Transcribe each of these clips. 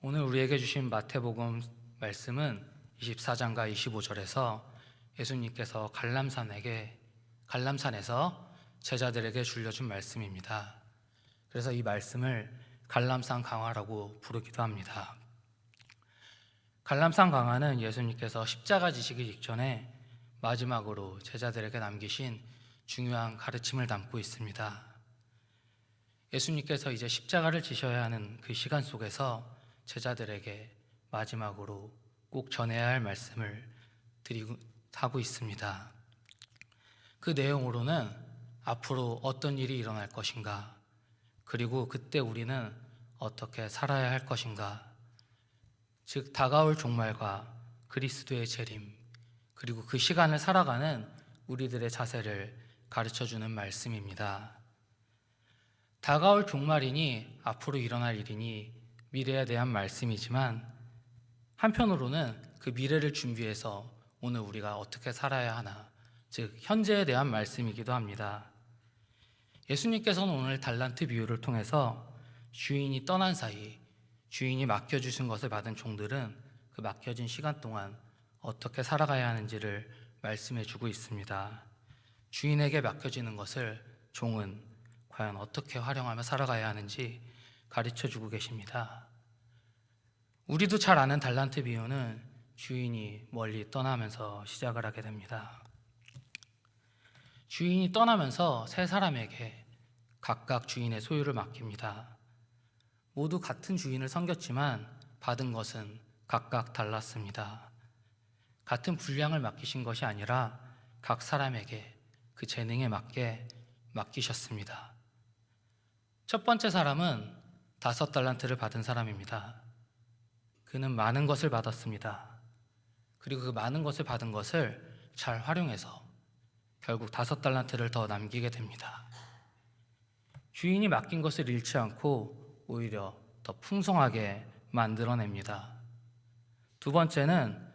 오늘 우리에게 주신 마태복음 말씀은 24장과 25절에서 예수님께서 갈람산에서 제자들에게 줄려준 말씀입니다. 그래서 이 말씀을 갈람산 강화라고 부르기도 합니다. 갈람산 강화는 예수님께서 십자가 지시기 직전에 마지막으로 제자들에게 남기신 중요한 가르침을 담고 있습니다. 예수님께서 이제 십자가를 지셔야 하는 그 시간 속에서 제자들에게 마지막으로 꼭 전해야 할 말씀을 하고 있습니다. 그 내용으로는 앞으로 어떤 일이 일어날 것인가, 그리고 그때 우리는 어떻게 살아야 할 것인가, 즉 다가올 종말과 그리스도의 재림, 그리고 그 시간을 살아가는 우리들의 자세를 가르쳐주는 말씀입니다. 다가올 종말이니 앞으로 일어날 일이니 미래에 대한 말씀이지만, 한편으로는 그 미래를 준비해서 오늘 우리가 어떻게 살아야 하나, 즉 현재에 대한 말씀이기도 합니다. 예수님께서는 오늘 달란트 비유를 통해서 주인이 떠난 사이 주인이 맡겨주신 것을 받은 종들은 그 맡겨진 시간 동안 어떻게 살아가야 하는지를 말씀해 주고 있습니다. 주인에게 맡겨지는 것을 종은 과연 어떻게 활용하며 살아가야 하는지 가르쳐 주고 계십니다. 우리도 잘 아는 달란트 비유는 주인이 멀리 떠나면서 시작을 하게 됩니다. 주인이 떠나면서 세 사람에게 각각 주인의 소유를 맡깁니다. 모두 같은 주인을 섬겼지만 받은 것은 각각 달랐습니다. 같은 분량을 맡기신 것이 아니라 각 사람에게 그 재능에 맞게 맡기셨습니다. 첫 번째 사람은 5달란트를 받은 사람입니다. 그는 많은 것을 받았습니다. 그리고 그 많은 것을 받은 것을 잘 활용해서 결국 5달란트를 더 남기게 됩니다. 주인이 맡긴 것을 잃지 않고 오히려 더 풍성하게 만들어냅니다. 두 번째는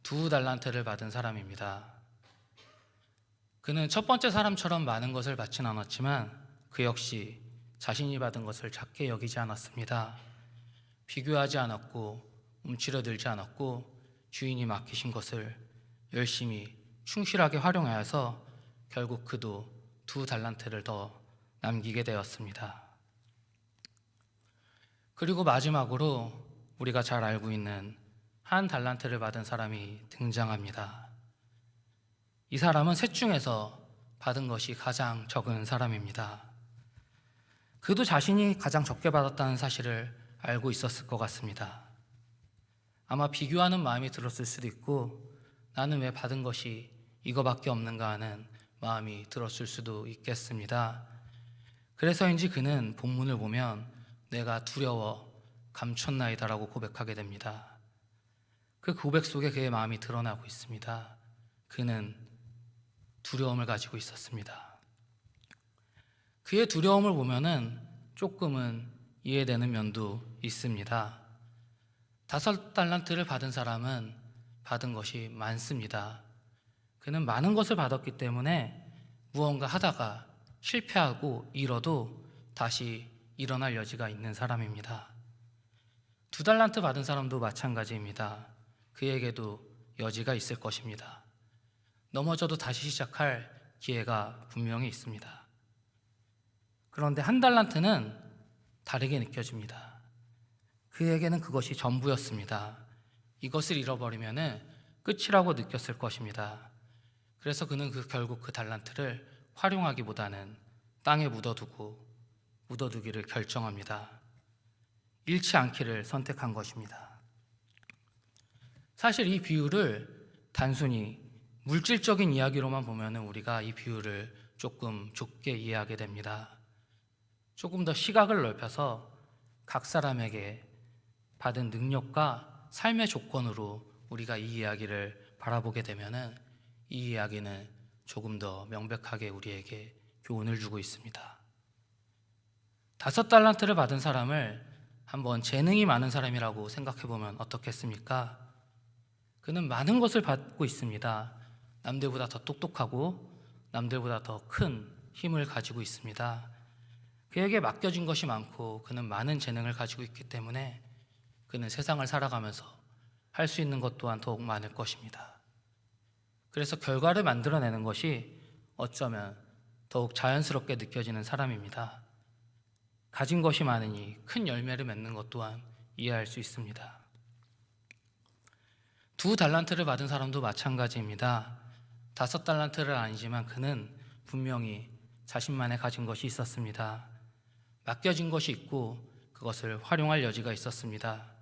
2달란트를 받은 사람입니다. 그는 첫 번째 사람처럼 많은 것을 받진 않았지만 그 역시 자신이 받은 것을 작게 여기지 않았습니다. 비교하지 않았고 움츠러들지 않았고 주인이 맡기신 것을 열심히 충실하게 활용하여서 결국 그도 2달란트를 더 남기게 되었습니다. 그리고 마지막으로 우리가 잘 알고 있는 1달란트를 받은 사람이 등장합니다. 이 사람은 셋 중에서 받은 것이 가장 적은 사람입니다. 그도 자신이 가장 적게 받았다는 사실을 알고 있었을 것 같습니다. 아마 비교하는 마음이 들었을 수도 있고, 나는 왜 받은 것이 이거밖에 없는가 하는 마음이 들었을 수도 있겠습니다. 그래서인지 그는 본문을 보면 내가 두려워 감췄나이다라고 고백하게 됩니다. 그 고백 속에 그의 마음이 드러나고 있습니다. 그는 두려움을 가지고 있었습니다. 그의 두려움을 보면은 조금은 이해되는 면도 있습니다. 5달란트를 받은 사람은 받은 것이 많습니다. 그는 많은 것을 받았기 때문에 무언가 하다가 실패하고 잃어도 다시 일어날 여지가 있는 사람입니다. 2달란트 받은 사람도 마찬가지입니다. 그에게도 여지가 있을 것입니다. 넘어져도 다시 시작할 기회가 분명히 있습니다. 그런데 1달란트는 다르게 느껴집니다. 그에게는 그것이 전부였습니다. 이것을 잃어버리면 끝이라고 느꼈을 것입니다. 그래서 그는 결국 그 달란트를 활용하기보다는 땅에 묻어두기를 결정합니다. 잃지 않기를 선택한 것입니다. 사실 이 비유를 단순히 물질적인 이야기로만 보면 우리가 이 비유를 조금 좁게 이해하게 됩니다. 조금 더 시각을 넓혀서 각 사람에게 받은 능력과 삶의 조건으로 우리가 이 이야기를 바라보게 되면 이 이야기는 조금 더 명백하게 우리에게 교훈을 주고 있습니다. 5달란트를 받은 사람을 한번 재능이 많은 사람이라고 생각해보면 어떻겠습니까? 그는 많은 것을 받고 있습니다. 남들보다 더 똑똑하고 남들보다 더 큰 힘을 가지고 있습니다. 그에게 맡겨진 것이 많고 그는 많은 재능을 가지고 있기 때문에 그는 세상을 살아가면서 할 수 있는 것 또한 더욱 많을 것입니다. 그래서 결과를 만들어내는 것이 어쩌면 더욱 자연스럽게 느껴지는 사람입니다. 가진 것이 많으니 큰 열매를 맺는 것 또한 이해할 수 있습니다. 2달란트를 받은 사람도 마찬가지입니다. 5달란트를 아니지만 그는 분명히 자신만의 가진 것이 있었습니다. 맡겨진 것이 있고 그것을 활용할 여지가 있었습니다.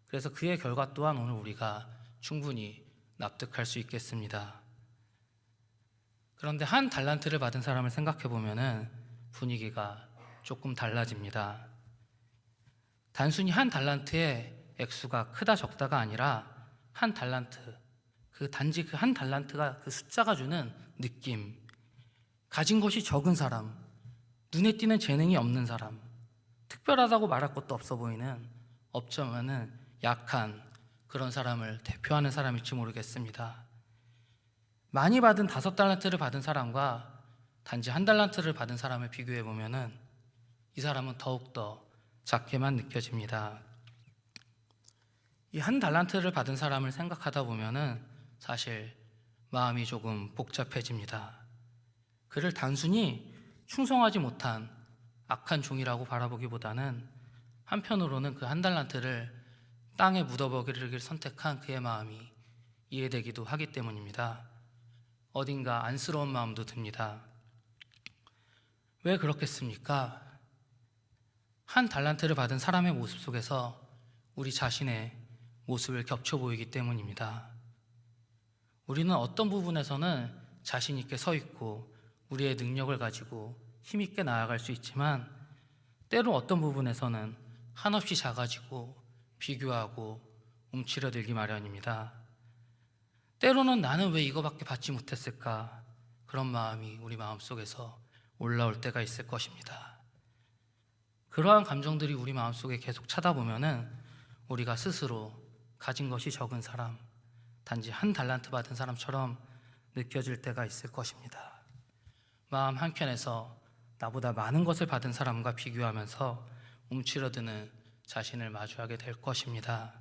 그래서 그의 결과 또한 오늘 우리가 충분히 납득할 수 있겠습니다. 그런데 1달란트를 받은 사람을 생각해 보면은 분위기가 조금 달라집니다. 단순히 1달란트의 액수가 크다 적다가 아니라 1달란트, 단지 그 1달란트가 그 숫자가 주는 느낌, 가진 것이 적은 사람, 눈에 띄는 재능이 없는 사람, 특별하다고 말할 것도 없어 보이는, 어쩌면은 약한 그런 사람을 대표하는 사람일지 모르겠습니다. 많이 받은 5달란트를 받은 사람과 단지 1달란트를 받은 사람을 비교해 보면은 이 사람은 더욱더 작게만 느껴집니다. 이 1달란트를 받은 사람을 생각하다 보면은 사실 마음이 조금 복잡해집니다. 그를 단순히 충성하지 못한 악한 종이라고 바라보기보다는 한편으로는 그 1달란트를 땅에 묻어버리기를 선택한 그의 마음이 이해되기도 하기 때문입니다. 어딘가 안쓰러운 마음도 듭니다. 왜 그렇겠습니까? 1달란트를 받은 사람의 모습 속에서 우리 자신의 모습을 겹쳐 보이기 때문입니다. 우리는 어떤 부분에서는 자신 있게 서 있고 우리의 능력을 가지고 힘 있게 나아갈 수 있지만 때로 어떤 부분에서는 한없이 작아지고 비교하고 움츠러들기 마련입니다. 때로는 나는 왜 이거밖에 받지 못했을까? 그런 마음이 우리 마음속에서 올라올 때가 있을 것입니다. 그러한 감정들이 우리 마음속에 계속 찾아보면은 우리가 스스로 가진 것이 적은 사람, 단지 1달란트 받은 사람처럼 느껴질 때가 있을 것입니다. 마음 한켠에서 나보다 많은 것을 받은 사람과 비교하면서 움츠러드는 자신을 마주하게 될 것입니다.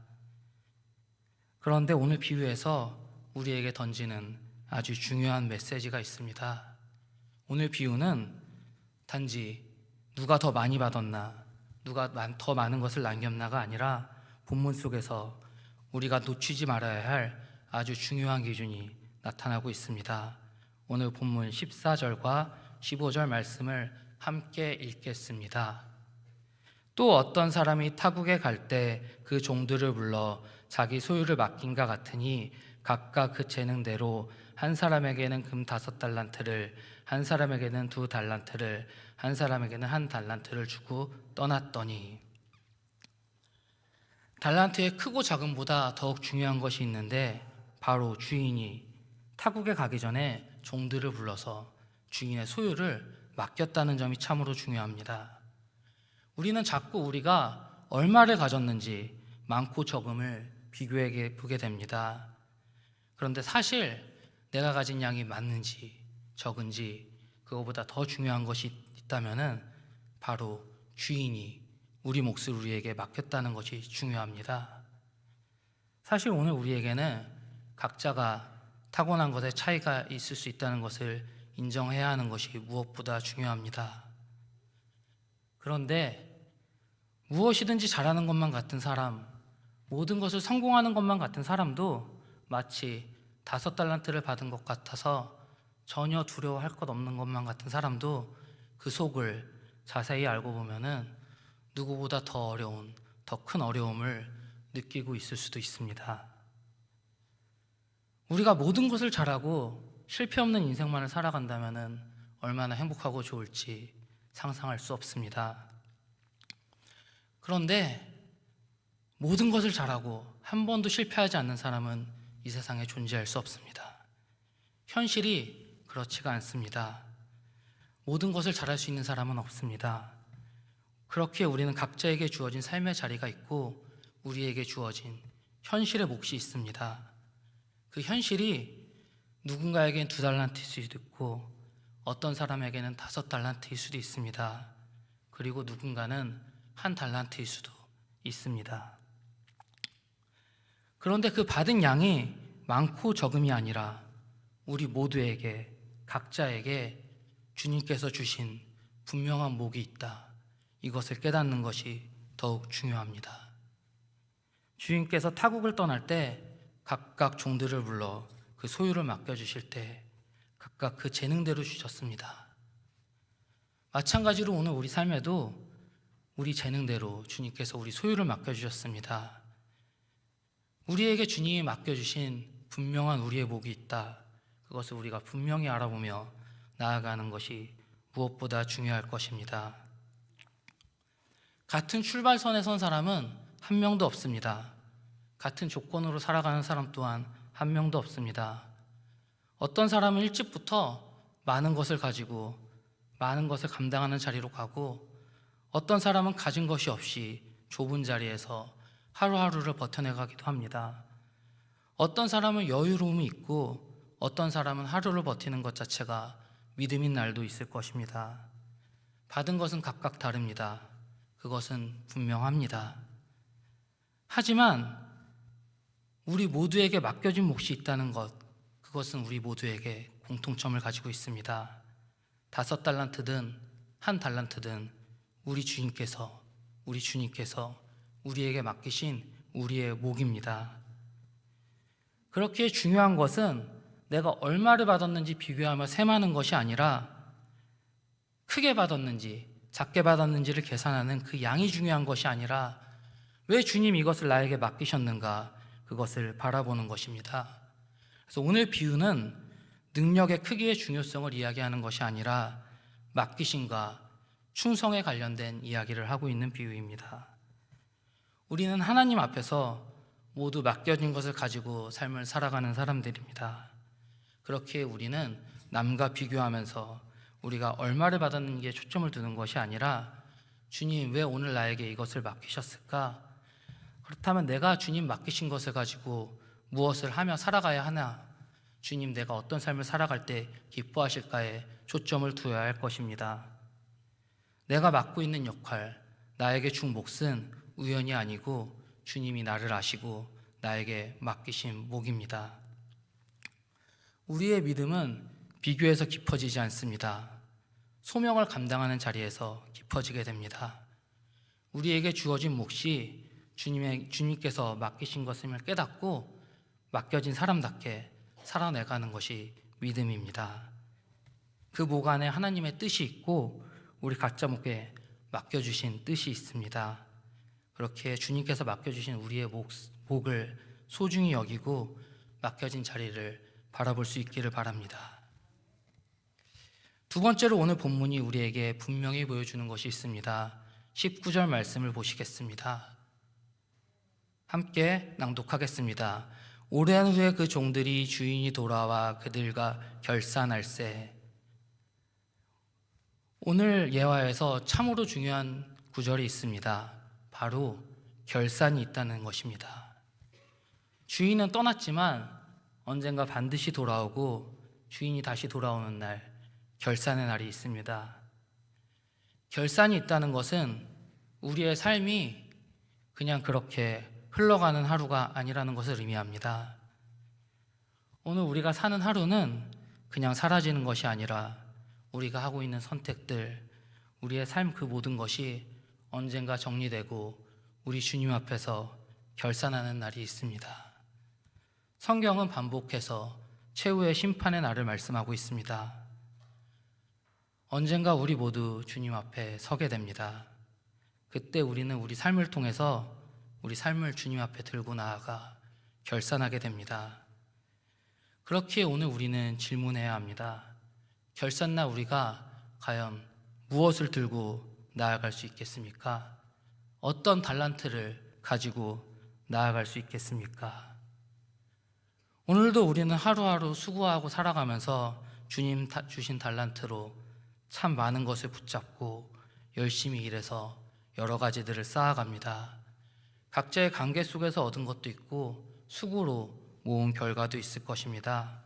그런데 오늘 비유에서 우리에게 던지는 아주 중요한 메시지가 있습니다. 오늘 비유는 단지 누가 더 많이 받았나, 누가 더 많은 것을 남겼나가 아니라 본문 속에서 우리가 놓치지 말아야 할 아주 중요한 기준이 나타나고 있습니다. 오늘 본문 14절과 15절 말씀을 함께 읽겠습니다. 또 어떤 사람이 타국에 갈 때 그 종들을 불러 자기 소유를 맡긴가 같으니 각각 그 재능대로 한 사람에게는 금 5달란트를, 한 사람에게는 2달란트를, 한 사람에게는 1달란트를 주고 떠났더니. 달란트의 크고 작음보다 더욱 중요한 것이 있는데 바로 주인이 타국에 가기 전에 종들을 불러서 주인의 소유를 맡겼다는 점이 참으로 중요합니다. 우리는 자꾸 우리가 얼마를 가졌는지 많고 적음을 비교해 보게 됩니다. 그런데 사실 내가 가진 양이 많은지 적은지 그거보다 더 중요한 것이 있다면은 바로 주인이 우리 몫을 우리에게 맡겼다는 것이 중요합니다. 사실 오늘 우리에게는 각자가 타고난 것에 차이가 있을 수 있다는 것을 인정해야 하는 것이 무엇보다 중요합니다. 그런데 무엇이든지 잘하는 것만 같은 사람, 모든 것을 성공하는 것만 같은 사람도 마치 5달란트를 받은 것 같아서 전혀 두려워할 것 없는 것만 같은 사람도 그 속을 자세히 알고 보면은 누구보다 더 어려운, 더 큰 어려움을 느끼고 있을 수도 있습니다. 우리가 모든 것을 잘하고 실패 없는 인생만을 살아간다면은 얼마나 행복하고 좋을지 상상할 수 없습니다. 그런데 모든 것을 잘하고 한 번도 실패하지 않는 사람은 이 세상에 존재할 수 없습니다. 현실이 그렇지가 않습니다. 모든 것을 잘할 수 있는 사람은 없습니다. 그렇기에 우리는 각자에게 주어진 삶의 자리가 있고 우리에게 주어진 현실의 몫이 있습니다. 그 현실이 누군가에겐 2달란트일 수도 있고 어떤 사람에게는 5달란트일 수도 있습니다. 그리고 누군가는 1달란트일 수도 있습니다. 그런데 그 받은 양이 많고 적음이 아니라 우리 모두에게, 각자에게 주님께서 주신 분명한 목이 있다. 이것을 깨닫는 것이 더욱 중요합니다. 주님께서 타국을 떠날 때 각각 종들을 불러 그 소유를 맡겨주실 때 각각 그 재능대로 주셨습니다. 마찬가지로 오늘 우리 삶에도 우리 재능대로 주님께서 우리 소유를 맡겨주셨습니다. 우리에게 주님이 맡겨주신 분명한 우리의 목이 있다. 그것을 우리가 분명히 알아보며 나아가는 것이 무엇보다 중요할 것입니다. 같은 출발선에 선 사람은 한 명도 없습니다. 같은 조건으로 살아가는 사람 또한 한 명도 없습니다. 어떤 사람은 일찍부터 많은 것을 가지고 많은 것을 감당하는 자리로 가고, 어떤 사람은 가진 것이 없이 좁은 자리에서 하루하루를 버텨내가기도 합니다. 어떤 사람은 여유로움이 있고 어떤 사람은 하루를 버티는 것 자체가 믿음인 날도 있을 것입니다. 받은 것은 각각 다릅니다. 그것은 분명합니다. 하지만 우리 모두에게 맡겨진 몫이 있다는 것, 그것은 우리 모두에게 공통점을 가지고 있습니다. 5달란트든 1달란트든 우리 주님께서 우리에게 맡기신 우리의 몫입니다. 그렇게 중요한 것은 내가 얼마를 받았는지 비교하며 셈하는 것이 아니라 크게 받았는지 작게 받았는지를 계산하는 그 양이 중요한 것이 아니라 왜 주님 이것을 나에게 맡기셨는가, 그것을 바라보는 것입니다. 그래서 오늘 비유는 능력의 크기의 중요성을 이야기하는 것이 아니라 맡기심과 충성에 관련된 이야기를 하고 있는 비유입니다. 우리는 하나님 앞에서 모두 맡겨진 것을 가지고 삶을 살아가는 사람들입니다. 그렇기에 우리는 남과 비교하면서 우리가 얼마를 받았는지에 초점을 두는 것이 아니라 주님, 왜 오늘 나에게 이것을 맡기셨을까? 그렇다면 내가 주님 맡기신 것을 가지고 무엇을 하며 살아가야 하나? 주님, 내가 어떤 삶을 살아갈 때 기뻐하실까에 초점을 두어야 할 것입니다. 내가 맡고 있는 역할, 나에게 준 몫은 우연이 아니고 주님이 나를 아시고 나에게 맡기신 몫입니다. 우리의 믿음은 비교해서 깊어지지 않습니다. 소명을 감당하는 자리에서 깊어지게 됩니다. 우리에게 주어진 몫이 주님께서 맡기신 것임을 깨닫고 맡겨진 사람답게 살아내가는 것이 믿음입니다. 그 목 안에 하나님의 뜻이 있고 우리 각자 목에 맡겨주신 뜻이 있습니다. 그렇게 주님께서 맡겨주신 우리의 목을 소중히 여기고 맡겨진 자리를 바라볼 수 있기를 바랍니다. 두 번째로 오늘 본문이 우리에게 분명히 보여주는 것이 있습니다. 19절 말씀을 보시겠습니다. 함께 낭독하겠습니다. 오랜 후에 그 종들이 주인이 돌아와 그들과 결산할세. 오늘 예화에서 참으로 중요한 구절이 있습니다. 바로 결산이 있다는 것입니다. 주인은 떠났지만 언젠가 반드시 돌아오고 주인이 다시 돌아오는 날, 결산의 날이 있습니다. 결산이 있다는 것은 우리의 삶이 그냥 그렇게 흘러가는 하루가 아니라는 것을 의미합니다. 오늘 우리가 사는 하루는 그냥 사라지는 것이 아니라 우리가 하고 있는 선택들, 우리의 삶 그 모든 것이 언젠가 정리되고 우리 주님 앞에서 결산하는 날이 있습니다. 성경은 반복해서 최후의 심판의 날을 말씀하고 있습니다. 언젠가 우리 모두 주님 앞에 서게 됩니다. 그때 우리는 우리 삶을 통해서 우리 삶을 주님 앞에 들고 나아가 결산하게 됩니다. 그렇기에 오늘 우리는 질문해야 합니다. 결산날 우리가 과연 무엇을 들고 나아갈 수 있겠습니까? 어떤 달란트를 가지고 나아갈 수 있겠습니까? 오늘도 우리는 하루하루 수고하고 살아가면서 주님 주신 달란트로 참 많은 것을 붙잡고 열심히 일해서 여러 가지들을 쌓아갑니다. 각자의 관계 속에서 얻은 것도 있고 수고로 모은 결과도 있을 것입니다.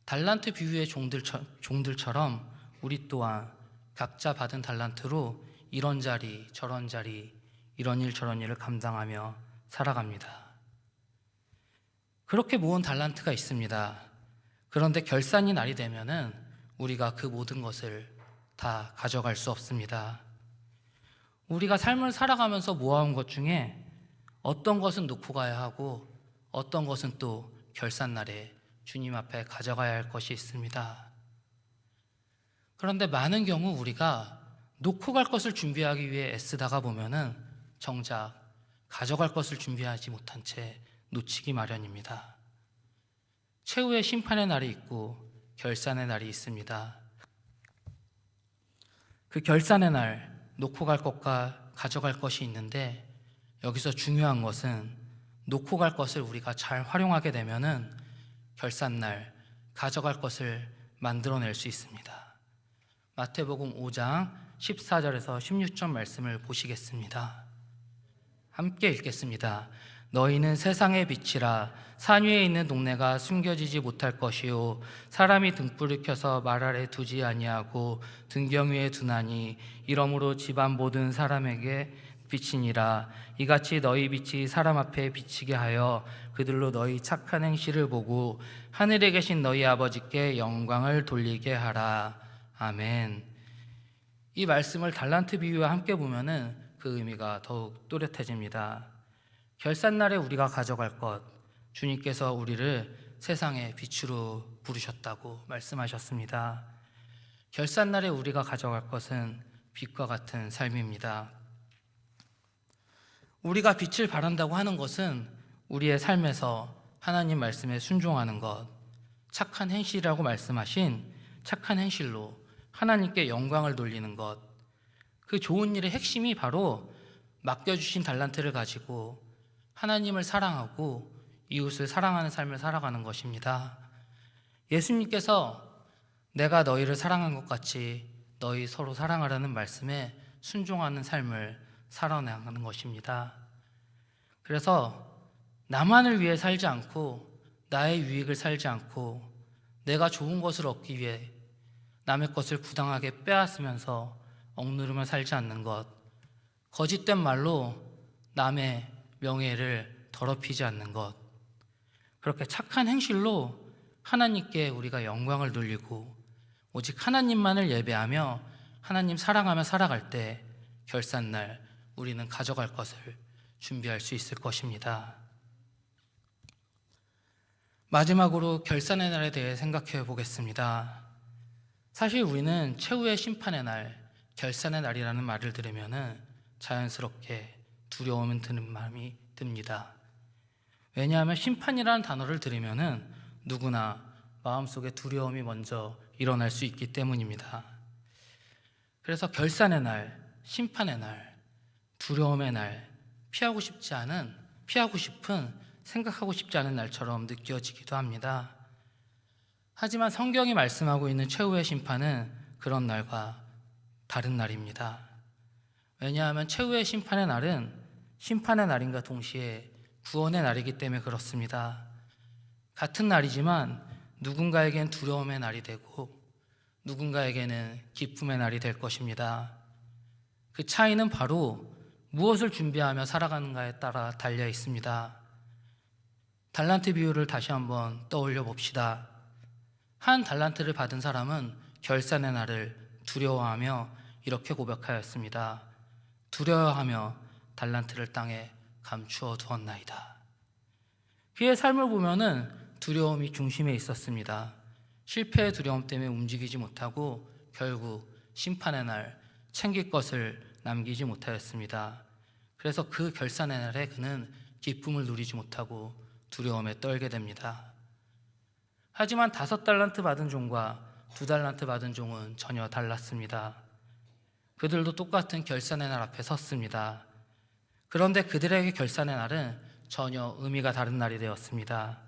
달란트 비유의 종들처럼 우리 또한 각자 받은 달란트로 이런 자리 저런 자리, 이런 일 저런 일을 감당하며 살아갑니다. 그렇게 모은 달란트가 있습니다. 그런데 결산이 날이 되면은 우리가 그 모든 것을 다 가져갈 수 없습니다. 우리가 삶을 살아가면서 모아온 것 중에 어떤 것은 놓고 가야 하고 어떤 것은 또 결산날에 주님 앞에 가져가야 할 것이 있습니다. 그런데 많은 경우 우리가 놓고 갈 것을 준비하기 위해 애쓰다가 보면은 정작 가져갈 것을 준비하지 못한 채 놓치기 마련입니다. 최후의 심판의 날이 있고 결산의 날이 있습니다. 그 결산의 날, 놓고 갈 것과 가져갈 것이 있는데 여기서 중요한 것은 놓고 갈 것을 우리가 잘 활용하게 되면은 결산날 가져갈 것을 만들어낼 수 있습니다. 마태복음 5장 14절에서 16절 말씀을 보시겠습니다. 함께 읽겠습니다. 너희는 세상의 빛이라. 산 위에 있는 동네가 숨겨지지 못할 것이요 사람이 등불을 켜서 말 아래 두지 아니하고 등경 위에 두나니 이러므로 집안 모든 사람에게 빛이니라. 이같이 너희 빛이 사람 앞에 비치게 하여 그들로 너희 착한 행실을 보고 하늘에 계신 너희 아버지께 영광을 돌리게 하라. 아멘. 이 말씀을 달란트 비유와 함께 보면은 그 의미가 더욱 또렷해집니다. 결산날에 우리가 가져갈 것, 주님께서 우리를 세상의 빛으로 부르셨다고 말씀하셨습니다. 결산날에 우리가 가져갈 것은 빛과 같은 삶입니다. 우리가 빛을 발한다고 하는 것은 우리의 삶에서 하나님 말씀에 순종하는 것, 착한 행실이라고 말씀하신 착한 행실로 하나님께 영광을 돌리는 것, 그 좋은 일의 핵심이 바로 맡겨주신 달란트를 가지고 하나님을 사랑하고 이웃을 사랑하는 삶을 살아가는 것입니다. 예수님께서 내가 너희를 사랑한 것 같이 너희 서로 사랑하라는 말씀에 순종하는 삶을 살아나가는 것입니다. 그래서 나만을 위해 살지 않고 나의 유익을 살지 않고 내가 좋은 것을 얻기 위해 남의 것을 부당하게 빼앗으면서 억누르며 살지 않는 것, 거짓된 말로 남의 명예를 더럽히지 않는 것, 그렇게 착한 행실로 하나님께 우리가 영광을 돌리고 오직 하나님만을 예배하며 하나님 사랑하며 살아갈 때 결산날 우리는 가져갈 것을 준비할 수 있을 것입니다. 마지막으로 결산의 날에 대해 생각해 보겠습니다. 사실 우리는 최후의 심판의 날, 결산의 날이라는 말을 들으면 자연스럽게 두려움은 드는 마음이 듭니다. 왜냐하면 심판이라는 단어를 들으면 누구나 마음속에 두려움이 먼저 일어날 수 있기 때문입니다. 그래서 결산의 날, 심판의 날, 두려움의 날, 피하고 싶은, 생각하고 싶지 않은 날처럼 느껴지기도 합니다. 하지만 성경이 말씀하고 있는 최후의 심판은 그런 날과 다른 날입니다. 왜냐하면 최후의 심판의 날은 심판의 날인가 동시에 구원의 날이기 때문에 그렇습니다. 같은 날이지만 누군가에겐 두려움의 날이 되고 누군가에게는 기쁨의 날이 될 것입니다. 그 차이는 바로 무엇을 준비하며 살아가는가에 따라 달려 있습니다. 달란트 비유를 다시 한번 떠올려 봅시다. 한 달란트를 받은 사람은 결산의 날을 두려워하며 이렇게 고백하였습니다. 두려워하며 달란트를 땅에 감추어 두었나이다. 그의 삶을 보면은 두려움이 중심에 있었습니다. 실패의 두려움 때문에 움직이지 못하고 결국 심판의 날 챙길 것을 남기지 못하였습니다. 그래서 그 결산의 날에 그는 기쁨을 누리지 못하고 두려움에 떨게 됩니다. 하지만 5달란트 받은 종과 2달란트 받은 종은 전혀 달랐습니다. 그들도 똑같은 결산의 날 앞에 섰습니다. 그런데 그들에게 결산의 날은 전혀 의미가 다른 날이 되었습니다.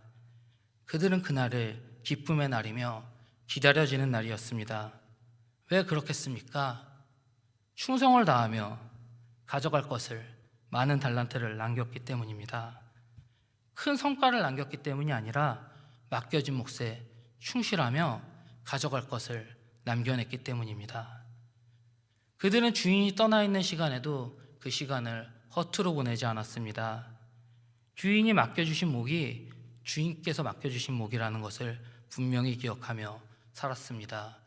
그들은 그날을 기쁨의 날이며 기다려지는 날이었습니다. 왜 그렇겠습니까? 충성을 다하며 가져갈 것을 많은 달란트를 남겼기 때문입니다. 큰 성과를 남겼기 때문이 아니라 맡겨진 몫에 충실하며 가져갈 것을 남겨냈기 때문입니다. 그들은 주인이 떠나 있는 시간에도 그 시간을 허투루 보내지 않았습니다. 주인이 맡겨주신 몫이 주인께서 맡겨주신 목이라는 것을 분명히 기억하며 살았습니다.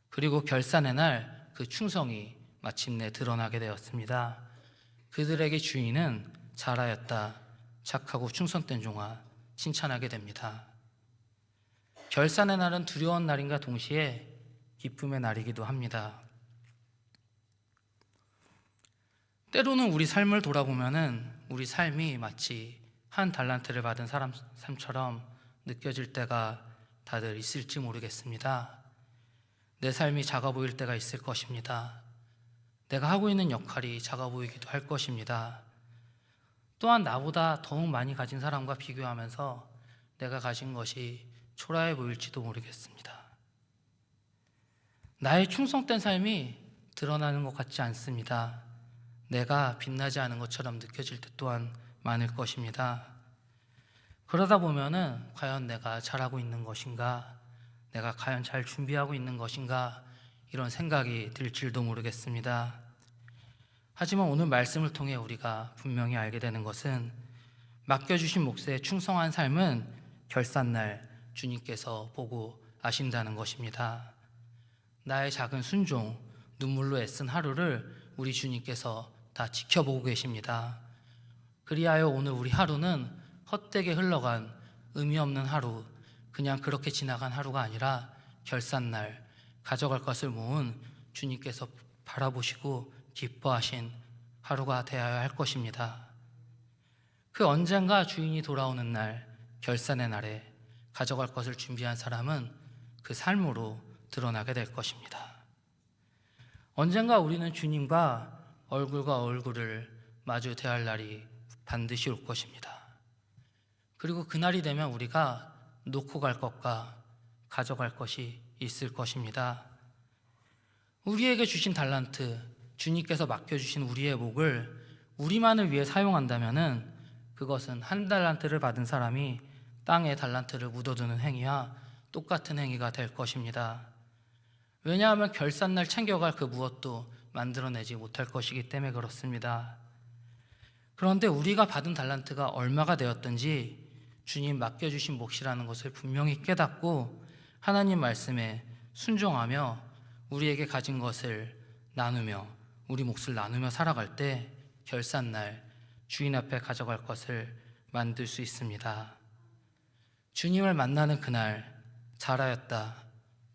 그리고 결산의 날 그 충성이 마침내 드러나게 되었습니다. 그들에게 주인은 잘하였다, 착하고 충성된 종아, 칭찬하게 됩니다. 결산의 날은 두려운 날인가 동시에 기쁨의 날이기도 합니다. 때로는 우리 삶을 돌아보면은 우리 삶이 마치 한 달란트를 받은 삶처럼 느껴질 때가 다들 있을지 모르겠습니다. 내 삶이 작아 보일 때가 있을 것입니다. 내가 하고 있는 역할이 작아 보이기도 할 것입니다. 또한 나보다 더욱 많이 가진 사람과 비교하면서 내가 가진 것이 초라해 보일지도 모르겠습니다. 나의 충성된 삶이 드러나는 것 같지 않습니다. 내가 빛나지 않은 것처럼 느껴질 때 또한 많을 것입니다. 그러다 보면은 과연 내가 잘하고 있는 것인가, 내가 과연 잘 준비하고 있는 것인가, 이런 생각이 들 줄도 모르겠습니다. 하지만 오늘 말씀을 통해 우리가 분명히 알게 되는 것은 맡겨주신 몫에 충성한 삶은 결산날 주님께서 보고 아신다는 것입니다. 나의 작은 순종, 눈물로 애쓴 하루를 우리 주님께서 다 지켜보고 계십니다. 그리하여 오늘 우리 하루는 헛되게 흘러간 의미 없는 하루, 그냥 그렇게 지나간 하루가 아니라 결산날 가져갈 것을 모은 주님께서 바라보시고 기뻐하신 하루가 되어야 할 것입니다. 그 언젠가 주인이 돌아오는 날, 결산의 날에 가져갈 것을 준비한 사람은 그 삶으로 드러나게 될 것입니다. 언젠가 우리는 주님과 얼굴과 얼굴을 마주 대할 날이 반드시 올 것입니다. 그리고 그날이 되면 우리가 놓고 갈 것과 가져갈 것이 있을 것입니다. 우리에게 주신 달란트, 주님께서 맡겨주신 우리의 목을 우리만을 위해 사용한다면 그것은 한 달란트를 받은 사람이 땅에 달란트를 묻어두는 행위와 똑같은 행위가 될 것입니다. 왜냐하면 결산날 챙겨갈 그 무엇도 만들어내지 못할 것이기 때문에 그렇습니다. 그런데 우리가 받은 달란트가 얼마가 되었든지 주님 맡겨주신 몫이라는 것을 분명히 깨닫고 하나님 말씀에 순종하며 우리에게 가진 것을 나누며 우리 몫을 나누며 살아갈 때 결산날 주인 앞에 가져갈 것을 만들 수 있습니다. 주님을 만나는 그날 잘하였다,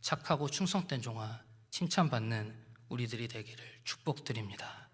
착하고 충성된 종아, 칭찬받는 우리들이 되기를 축복드립니다.